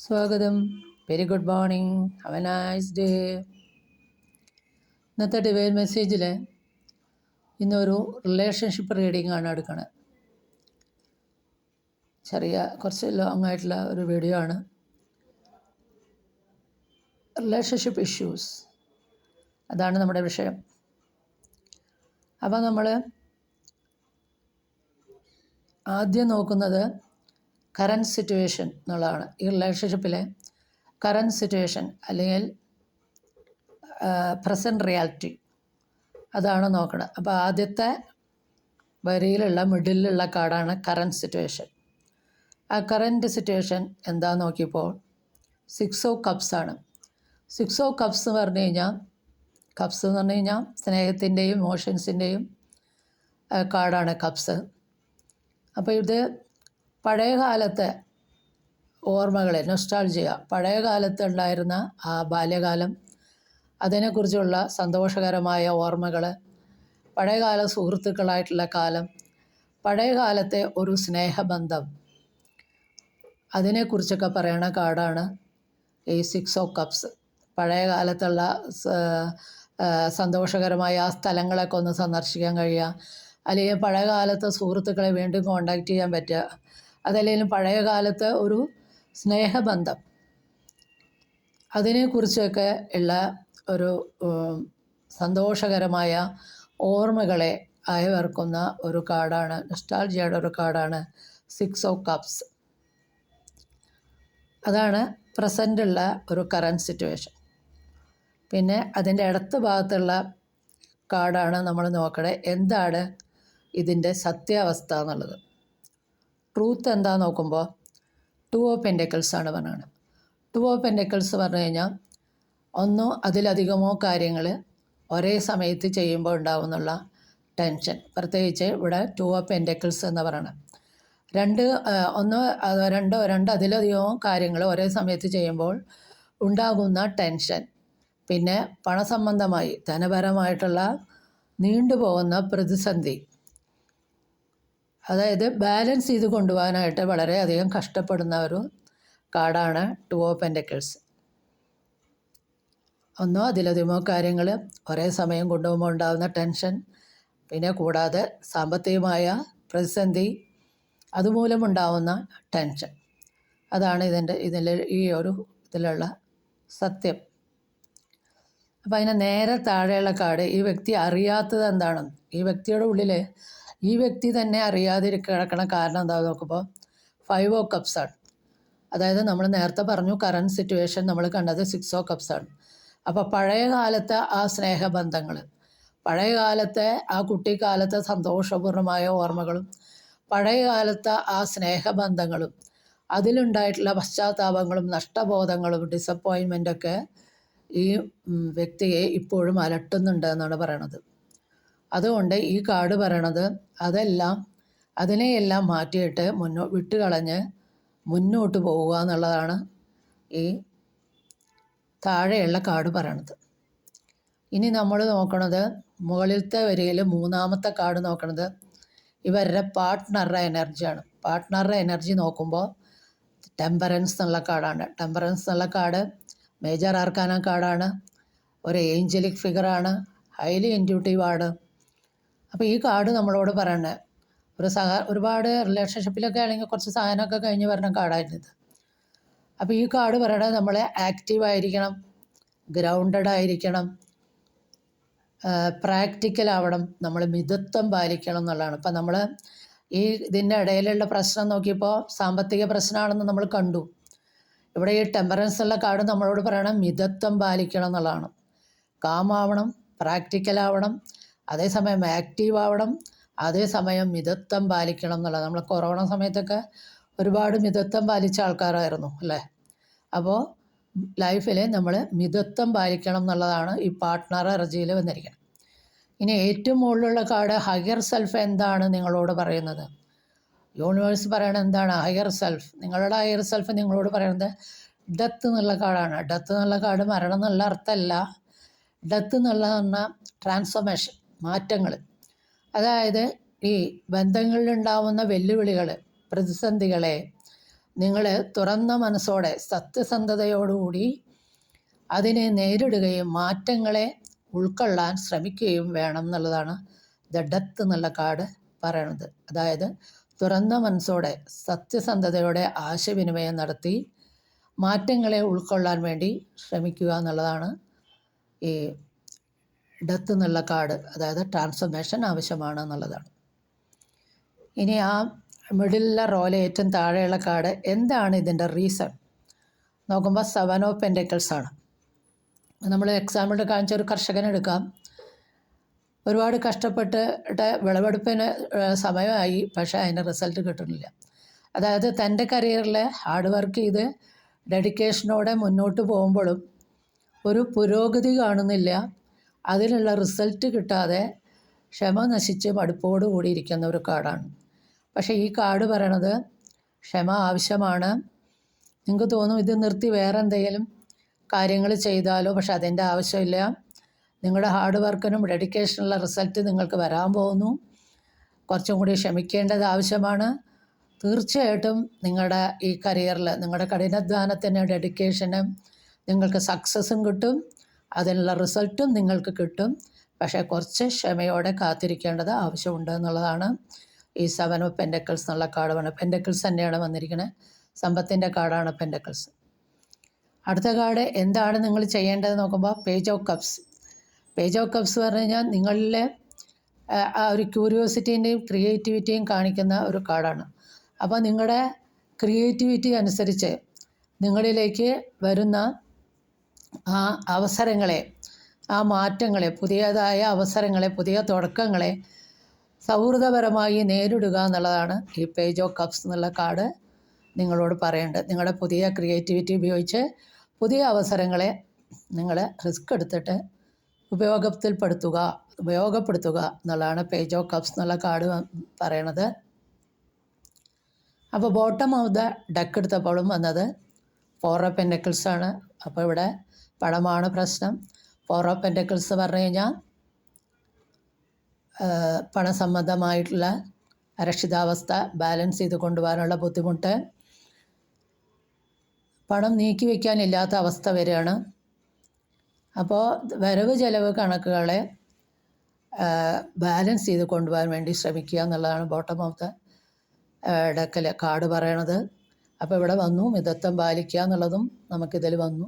സ്വാഗതം. Very good morning. Have A nice day. ഇന്നത്തെ divine മെസ്സേജിൽ ഇന്നൊരു റിലേഷൻഷിപ്പ് റീഡിംഗ് ആണ് എടുക്കുന്നത്. കുറച്ച് ലോങ് ആയിട്ടുള്ള ഒരു വീഡിയോ ആണ്. റിലേഷൻഷിപ്പ് ഇഷ്യൂസ്, അതാണ് നമ്മുടെ വിഷയം. അപ്പോൾ നമ്മൾ ആദ്യം നോക്കുന്നത് കറൻറ്റ് സിറ്റുവേഷൻ എന്നുള്ളതാണ്. ഈ റിലേഷൻഷിപ്പിലെ കറൻറ്റ് സിറ്റുവേഷൻ അല്ലെങ്കിൽ പ്രസൻറ്റ് റിയാലിറ്റി, അതാണ് നോക്കണം. അപ്പോൾ ആദ്യത്തെ വരിയിലുള്ള മിഡിലുള്ള കാർഡാണ് കറൻറ്റ് സിറ്റുവേഷൻ. ആ കറൻറ്റ് സിറ്റുവേഷൻ എന്താ നോക്കിയപ്പോൾ 6 ഓഫ് കപ്സ് ആണ്. 6 ഓഫ് കപ്സ് എന്ന് പറഞ്ഞു കഴിഞ്ഞാൽ സ്നേഹത്തിൻ്റെയും ഇമോഷൻസിൻ്റെയും കാർഡാണ് കപ്സ്. അപ്പോൾ ഇത് പഴയ കാലത്തെ ഓർമ്മകളെ, നൊസ്റ്റാൾജിയ, പഴയ കാലത്ത് ഉണ്ടായിരുന്ന ആ ബാല്യകാലം, അതിനെക്കുറിച്ചുള്ള സന്തോഷകരമായ ഓർമ്മകൾ, പഴയകാല സുഹൃത്തുക്കളായിട്ടുള്ള കാലം, പഴയ കാലത്തെ ഒരു സ്നേഹബന്ധം, അതിനെക്കുറിച്ചൊക്കെ പറയുന്ന കാർഡാണ് ഈ 6 ഓഫ് കപ്സ്. പഴയ കാലത്തുള്ള സന്തോഷകരമായ ആ സ്ഥലങ്ങളൊക്കെ ഒന്ന് സന്ദർശിക്കാൻ കഴിയുക, അല്ലെങ്കിൽ പഴയ കാലത്തെ സുഹൃത്തുക്കളെ വീണ്ടും കോണ്ടാക്റ്റ് ചെയ്യാൻ പറ്റുക, അതല്ലെങ്കിലും പഴയ കാലത്ത് ഒരു സ്നേഹബന്ധം, അതിനെക്കുറിച്ചൊക്കെ ഉള്ള ഒരു സന്തോഷകരമായ ഓർമ്മകളെ അയവിറക്കുന്ന ഒരു കാർഡാണ്, നൊസ്റ്റാൾജിയയുടെ ഒരു കാർഡാണ് 6 ഓഫ് കപ്സ്. അതാണ് പ്രസൻറ്റുള്ള ഒരു കറൻറ്റ് സിറ്റുവേഷൻ. പിന്നെ അതിൻ്റെ അടുത്ത ഭാഗത്തുള്ള കാർഡാണ് നമ്മൾ നോക്കണേ, എന്താണ് ഇതിൻ്റെ സത്യാവസ്ഥ എന്നുള്ളത്. ട്രൂത്ത് എന്താ നോക്കുമ്പോൾ 2 ഓഫ് പെൻറ്റക്കിൾസ് ആണ് പറയുന്നത്. 2 ഓഫ് പെൻറ്റക്കിൾസ് പറഞ്ഞു കഴിഞ്ഞാൽ ഒന്നോ അതിലധികമോ കാര്യങ്ങൾ ഒരേ സമയത്ത് ചെയ്യുമ്പോൾ ഉണ്ടാവുന്നുള്ള ടെൻഷൻ. പ്രത്യേകിച്ച് ഇവിടെ 2 ഓഫ് പെൻറ്റക്കിൾസ് എന്ന് പറയുന്നത് രണ്ട് അതിലധികമോ കാര്യങ്ങൾ ഒരേ സമയത്ത് ചെയ്യുമ്പോൾ ഉണ്ടാകുന്ന ടെൻഷൻ. പിന്നെ പണസംബന്ധമായി ധനപരമായിട്ടുള്ള നീണ്ടുപോകുന്ന പ്രതിസന്ധി, അതായത് ബാലൻസ് ചെയ്ത് കൊണ്ടുപോകാനായിട്ട് വളരെയധികം കഷ്ടപ്പെടുന്ന ഒരു കാർഡാണ് 2 ഓഫ് പെൻറ്റക്കിൾസ്. ഒന്നോ അതിലധികമോ കാര്യങ്ങൾ ഒരേ സമയം കൊണ്ടുപോകുമ്പോൾ ഉണ്ടാകുന്ന ടെൻഷൻ, പിന്നെ കൂടാതെ സാമ്പത്തികമായ പ്രതിസന്ധി, അതുമൂലമുണ്ടാവുന്ന ടെൻഷൻ. അതാണ് ഇതിലുള്ള സത്യം. അപ്പോൾ അതിന് നേരെ താഴെയുള്ള കാർഡ് ഈ വ്യക്തി അറിയാത്തത് എന്താണെന്ന്. ഈ വ്യക്തിയുടെ ഉള്ളിൽ ഈ വ്യക്തി തന്നെ അറിയാതെ കിടക്കണ കാരണം എന്താണെന്ന് നോക്കുമ്പോൾ 5 ഓഫ് കപ്സ് ആണ്. അതായത് നമ്മൾ നേരത്തെ പറഞ്ഞു കറൻറ്റ് സിറ്റുവേഷൻ നമ്മൾ കണ്ടത് 6 ഓഫ് കപ്സ് ആണ്. അപ്പോൾ പഴയ കാലത്തെ ആ സ്നേഹബന്ധങ്ങൾ, പഴയ കാലത്തെ ആ കുട്ടിക്കാലത്തെ സന്തോഷപൂർണ്ണമായ ഓർമ്മകളും, പഴയ കാലത്തെ ആ സ്നേഹബന്ധങ്ങളും, അതിലുണ്ടായിട്ടുള്ള പശ്ചാത്താപങ്ങളും നഷ്ടബോധങ്ങളും ഡിസപ്പോയിൻമെൻറ്റൊക്കെ ഈ വ്യക്തിയെ ഇപ്പോഴും അലട്ടുന്നുണ്ട് എന്നാണ് പറയണത്. അതുകൊണ്ട് ഈ കാർഡ് പറയണത് അതിനെയെല്ലാം മാറ്റിയിട്ട് വിട്ടുകളഞ്ഞ് മുന്നോട്ട് പോവുക എന്നുള്ളതാണ് ഈ താഴെയുള്ള കാർഡ് പറയണത്. ഇനി നമ്മൾ നോക്കണത് മുകളിലത്തെ വരിയിൽ 3-ാമത്തെ കാർഡ് നോക്കണത് ഇവരുടെ പാർട്ട്ണറുടെ എനർജിയാണ്. പാർട്ട്ണറുടെ എനർജി നോക്കുമ്പോൾ ടെമ്പറൻസ് എന്നുള്ള കാർഡാണ്. ടെമ്പറൻസ് എന്നുള്ള കാർഡ് മേജർ ആർക്കാന കാർഡാണ്. ഒരു ഏഞ്ചലിക് ഫിഗറാണ്, ഹൈലി ഇൻറ്റ്യൂട്ടീവാണ്. അപ്പോൾ ഈ കാർഡ് നമ്മളോട് പറയണത് ഒരുപാട് റിലേഷൻഷിപ്പിലൊക്കെ ആണെങ്കിൽ കുറച്ച് സഹനമൊക്കെ കഴിഞ്ഞ് വരുന്ന കാർഡായിരുന്നത്. അപ്പോൾ ഈ കാർഡ് പറയണത് നമ്മൾ ആക്റ്റീവായിരിക്കണം, ഗ്രൗണ്ടഡ് ആയിരിക്കണം, പ്രാക്ടിക്കലാവണം, നമ്മൾ മിതത്വം പാലിക്കണം എന്നുള്ളതാണ്. അപ്പം നമ്മൾ ഇതിൻ്റെ ഇടയിലുള്ള പ്രശ്നം നോക്കിയപ്പോൾ സാമ്പത്തിക പ്രശ്നമാണെന്ന് നമ്മൾ കണ്ടു. ഇവിടെ ഈ ടെമ്പറൻസ് ഉള്ള കാർഡ് നമ്മളോട് പറയണം മിതത്വം പാലിക്കണം എന്നുള്ളതാണ്. കാമാവണം, പ്രാക്ടിക്കലാവണം, അതേസമയം ആക്റ്റീവ് ആവണം, അതേസമയം മിതത്വം പാലിക്കണം എന്നുള്ളത്. നമ്മൾ കൊറോണ സമയത്തൊക്കെ ഒരുപാട് മിതത്വം പാലിച്ച ആൾക്കാരായിരുന്നു അല്ലേ. അപ്പോൾ ലൈഫിൽ നമ്മൾ മിതത്വം പാലിക്കണം എന്നുള്ളതാണ് ഈ പാർട്ട്ണർ എനർജിയിൽ വന്നിരിക്കുന്നത്. ഇനി ഏറ്റവും മുകളിലുള്ള കാർഡ് ഹയർ സെൽഫ് എന്താണ് നിങ്ങളോട് പറയുന്നത്. യൂണിവേഴ്സ് പറയണത് എന്താണ്? Higher self. നിങ്ങളുടെ ഹയർ സെൽഫ് നിങ്ങളോട് പറയുന്നത് ഡെത്ത് എന്നുള്ള കാർഡാണ്. ഡെത്ത് എന്നുള്ള കാർഡ് മരണം എന്നുള്ള അർത്ഥമല്ല. ഡെത്ത് എന്നുള്ള ട്രാൻസ്ഫോർമേഷൻ, മാറ്റങ്ങൾ. അതായത് ഈ ബന്ധങ്ങളിലുണ്ടാവുന്ന വെല്ലുവിളികൾ, പ്രതിസന്ധികളെ നിങ്ങൾ തുറന്ന മനസ്സോടെ സത്യസന്ധതയോടുകൂടി അതിനെ നേരിടുകയും മാറ്റങ്ങളെ ഉൾക്കൊള്ളാൻ ശ്രമിക്കുകയും വേണം എന്നുള്ളതാണ് ദ ഡെത്ത് എന്നുള്ള കാർഡ് പറയണത്. അതായത് തുറന്ന മനസ്സോടെ സത്യസന്ധതയോടെ ആശയവിനിമയം നടത്തി മാറ്റങ്ങളെ ഉൾക്കൊള്ളാൻ വേണ്ടി ശ്രമിക്കുക എന്നുള്ളതാണ് ഈ ഡെത്ത് എന്നുള്ള കാർഡ്. അതായത് ട്രാൻസ്ഫർമേഷൻ ആവശ്യമാണ് എന്നുള്ളതാണ്. ഇനി ആ മിഡിലെ റോയിലെ ഏറ്റവും താഴെയുള്ള കാർഡ്, എന്താണ് ഇതിൻ്റെ റീസൺ നോക്കുമ്പോൾ 7 ഓഫ് പെൻറ്റക്കിൾസ് ആണ്. നമ്മൾ എക്സാമ്പിൾ കാണിച്ച ഒരു കർഷകനെടുക്കാം. ഒരുപാട് കഷ്ടപ്പെട്ടിട്ട് വിളവെടുപ്പിന് സമയമായി, പക്ഷേ അതിൻ്റെ റിസൾട്ട് കിട്ടുന്നില്ല. അതായത് തൻ്റെ കരിയറിൽ ഹാർഡ് വർക്ക് ചെയ്ത് ഡെഡിക്കേഷനോടെ മുന്നോട്ട് പോകുമ്പോഴും ഒരു പുരോഗതി കാണുന്നില്ല. അതിനുള്ള റിസൾട്ട് കിട്ടാതെ ക്ഷമ നശിച്ച് മടുപ്പോടു കൂടി ഇരിക്കുന്ന ഒരു കാർഡാണ്. പക്ഷേ ഈ കാർഡ് പറയണത് ക്ഷമ ആവശ്യമാണ്. നിങ്ങൾക്ക് തോന്നും ഇത് നിർത്തി വേറെ എന്തെങ്കിലും കാര്യങ്ങൾ ചെയ്താലോ, പക്ഷെ അതിൻ്റെ ആവശ്യമില്ല. നിങ്ങളുടെ ഹാർഡ് വർക്കിനും ഡെഡിക്കേഷനുള്ള റിസൾട്ട് നിങ്ങൾക്ക് വരാൻ പോകുന്നു. കുറച്ചും കൂടി ക്ഷമിക്കേണ്ടത് ആവശ്യമാണ്. തീർച്ചയായിട്ടും നിങ്ങളുടെ ഈ കരിയറിൽ നിങ്ങളുടെ കഠിനാധ്വാനത്തിന് ഡെഡിക്കേഷനും നിങ്ങൾക്ക് സക്സസ്സും കിട്ടും, അതിനുള്ള റിസൾട്ടും നിങ്ങൾക്ക് കിട്ടും. പക്ഷേ കുറച്ച് ക്ഷമയോടെ കാത്തിരിക്കേണ്ടത് ആവശ്യമുണ്ട് എന്നുള്ളതാണ് ഈ 7 ഓഫ് പെൻറ്റക്കിൾസ് എന്നുള്ള കാർഡ് പറഞ്ഞത്. പെൻറ്റക്കിൾസ് തന്നെയാണ് വന്നിരിക്കുന്നത്, സമ്പത്തിൻ്റെ കാർഡാണ് പെൻറ്റക്കിൾസ്. അടുത്ത കാർഡ് എന്താണ് നിങ്ങൾ ചെയ്യേണ്ടത് നോക്കുമ്പോൾ page of cups. Page of cups പറഞ്ഞു കഴിഞ്ഞാൽ നിങ്ങളിലെ ആ ഒരു ക്യൂരിയോസിറ്റീൻ്റെയും ക്രിയേറ്റിവിറ്റിയും കാണിക്കുന്ന ഒരു കാർഡാണ്. അപ്പോൾ നിങ്ങളുടെ ക്രിയേറ്റിവിറ്റി അനുസരിച്ച് നിങ്ങളിലേക്ക് വരുന്ന ആ അവസരങ്ങളെ, ആ മാറ്റങ്ങളെ, പുതിയതായ അവസരങ്ങളെ, പുതിയ തുടക്കങ്ങളെ സൗഹൃദപരമായി നേരിടുക എന്നുള്ളതാണ് ഈ പേജ് ഓഫ് കപ്സ് എന്നുള്ള കാർഡ് നിങ്ങളോട് പറയേണ്ടത്. നിങ്ങളുടെ പുതിയ ക്രിയേറ്റിവിറ്റി ഉപയോഗിച്ച് പുതിയ അവസരങ്ങളെ നിങ്ങൾ റിസ്ക് എടുത്തിട്ട് ഉപയോഗപ്പെടുത്തുക എന്നുള്ളതാണ് പേജ് ഓഫ് കപ്സ് എന്നുള്ള കാർഡ് പറയണത്. അപ്പോൾ ബോട്ടം ഓഫ് ദ ഡക്ക് എടുത്തപ്പോഴും വന്നത് 4 ഓഫ് പെൻറ്റക്കിൾസ് ആണ്. അപ്പോൾ ഇവിടെ പണമാണ് പ്രശ്നം. 4 ഓഫ് പെൻറ്റക്കിൾസ് പറഞ്ഞു കഴിഞ്ഞാൽ പണസംബന്ധമായിട്ടുള്ള അരക്ഷിതാവസ്ഥ, ബാലൻസ് ചെയ്ത് കൊണ്ടുപോകാനുള്ള ബുദ്ധിമുട്ട്, പണം നീക്കി വയ്ക്കാനില്ലാത്ത അവസ്ഥ വരികയാണ്. അപ്പോൾ വരവ് ചെലവ് കണക്കുകളെ ബാലൻസ് ചെയ്ത് കൊണ്ടുപോകാൻ വേണ്ടി ശ്രമിക്കുക എന്നുള്ളതാണ് ബോട്ടം ഓഫ് ദ ഡക്കിൽ കാർഡ് പറയണത്. അപ്പോൾ ഇവിടെ വന്നു മിതത്വം പാലിക്കുക എന്നുള്ളതും നമുക്കിതിൽ വന്നു.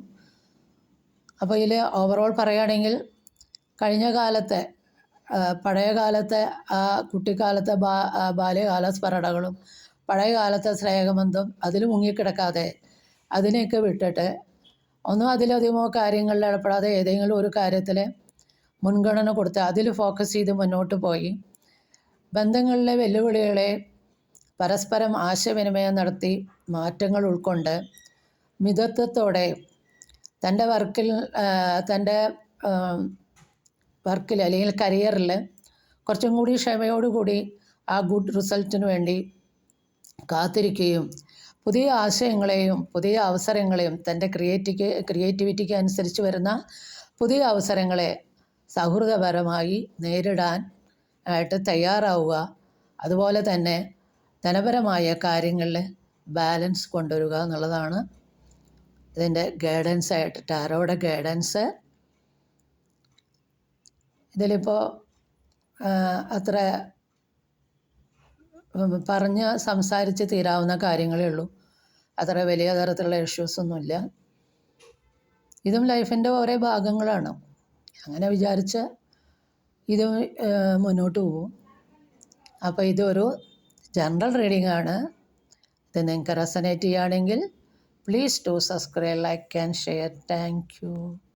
അപ്പോൾ ഇതിൽ ഓവറോൾ പറയുകയാണെങ്കിൽ കഴിഞ്ഞ കാലത്തെ പഴയ കാലത്തെ ആ കുട്ടിക്കാലത്തെ ബാല്യകാല സ്മരണകളും പഴയ കാലത്തെ സ്നേഹബന്ധം അതിൽ മുങ്ങിക്കിടക്കാതെ അതിനെയൊക്കെ വിട്ടിട്ട് ഒന്നും അതിലധികമോ കാര്യങ്ങളിൽ ഏർപ്പെടാതെ ഏതെങ്കിലും ഒരു കാര്യത്തിൽ മുൻഗണന കൊടുത്ത് അതിൽ ഫോക്കസ് ചെയ്ത് മുന്നോട്ട് പോയി ബന്ധങ്ങളിലെ വെല്ലുവിളികളെ പരസ്പരം ആശയവിനിമയം നടത്തി മാറ്റങ്ങൾ ഉൾക്കൊണ്ട് മിതത്വത്തോടെ തൻ്റെ വർക്കിൽ അല്ലെങ്കിൽ കരിയറിൽ കുറച്ചും കൂടി ക്ഷമയോടുകൂടി ആ ഗുഡ് റിസൾട്ടിന് വേണ്ടി കാത്തിരിക്കുകയും പുതിയ ആശയങ്ങളെയും പുതിയ അവസരങ്ങളെയും തൻ്റെ ക്രിയേറ്റിവിറ്റിക്ക് അനുസരിച്ച് വരുന്ന പുതിയ അവസരങ്ങളെ സൗഹൃദപരമായി നേരിടാൻ ആയിട്ട് തയ്യാറാവുക. അതുപോലെ തന്നെ ധനപരമായ കാര്യങ്ങളിൽ ബാലൻസ് കൊണ്ടുവരിക എന്നുള്ളതാണ് ഇതിൻ്റെ ഗൈഡൻസ് ആയിട്ട് ടാരോയുടെ ഗൈഡൻസ്. ഇതിലിപ്പോൾ അത്ര സംസാരിച്ച് തീരാവുന്ന കാര്യങ്ങളേ ഉള്ളൂ. അത്ര വലിയ തരത്തിലുള്ള ഇഷ്യൂസൊന്നുമില്ല. ഇതും ലൈഫിൻ്റെ ഓരോ ഭാഗങ്ങളാണ്. അങ്ങനെ വിചാരിച്ച് ഇത് മുന്നോട്ട് പോകും. അപ്പോൾ ഇതൊരു ജനറൽ റീഡിംഗ് ആണ്. ഇത് നിങ്ങൾക്ക് റെസനേറ്റ് ചെയ്യുകയാണെങ്കിൽ please do subscribe, like and share. Thank you.